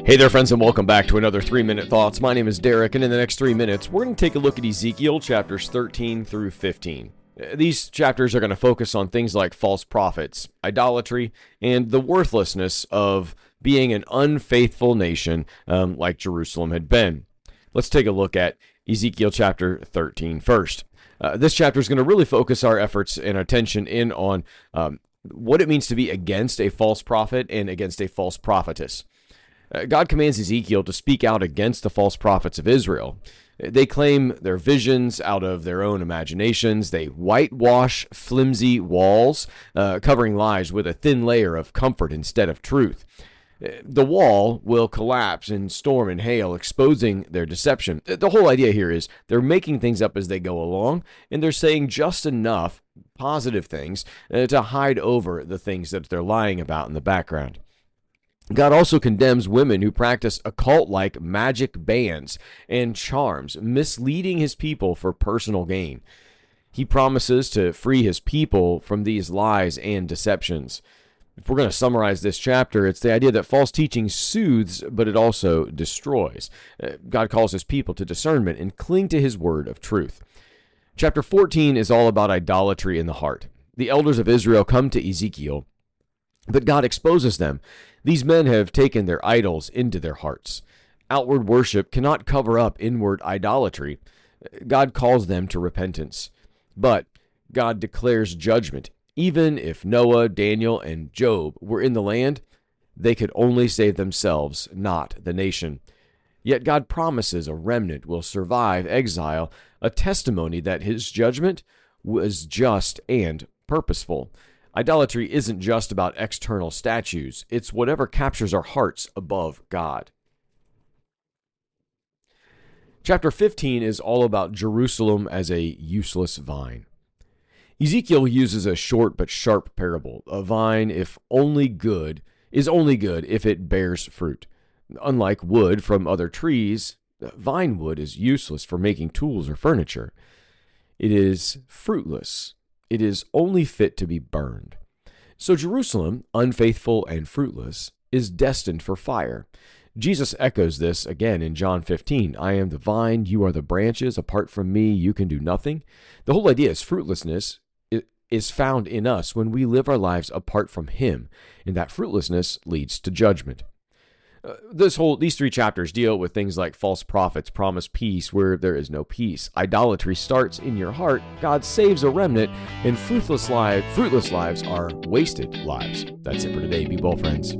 Hey there, friends, and welcome back to another 3-Minute Thoughts. My name is Derek, and in the next 3 minutes, we're going to take a look at Ezekiel chapters 13 through 15. These chapters are going to focus on things like false prophets, idolatry, and the worthlessness of being an unfaithful nation like Jerusalem had been. Let's take a look at Ezekiel chapter 13 first. This chapter is going to really focus our efforts and attention in on what it means to be against a false prophet and against a false prophetess. God commands Ezekiel to speak out against the false prophets of Israel. They claim their visions out of their own imaginations. They whitewash flimsy walls, covering lies with a thin layer of comfort instead of truth. The wall will collapse in storm and hail, exposing their deception. The whole idea here is they're making things up as they go along, and they're saying just enough positive things to hide over the things that they're lying about in the background. God also condemns women who practice occult-like magic bands and charms, misleading his people for personal gain. He promises to free his people from these lies and deceptions. If we're going to summarize this chapter, it's the idea that false teaching soothes, but it also destroys. God calls his people to discernment and cling to his word of truth. Chapter 14 is all about idolatry in the heart. The elders of Israel come to Ezekiel, but God exposes them. These men have taken their idols into their hearts. Outward worship cannot cover up inward idolatry. God calls them to repentance. But God declares judgment. Even if Noah, Daniel, and Job were in the land, they could only save themselves, not the nation. Yet God promises a remnant will survive exile, a testimony that his judgment was just and purposeful. Idolatry isn't just about external statues. It's whatever captures our hearts above God. Chapter 15 is all about Jerusalem as a useless vine. Ezekiel uses a short but sharp parable. A vine is only good if it bears fruit. Unlike wood from other trees, vine wood is useless for making tools or furniture. It is fruitless. It is only fit to be burned. So Jerusalem, unfaithful and fruitless, is destined for fire. Jesus echoes this again in John 15. I am the vine, you are the branches. Apart from me, you can do nothing. The whole idea is fruitlessness is found in us when we live our lives apart from him, and that fruitlessness leads to judgment. These 3 chapters deal with things like false prophets promise peace where there is no peace. Idolatry starts in your heart. God saves a remnant, and fruitless lives are wasted lives. That's it for today. Be well, friends.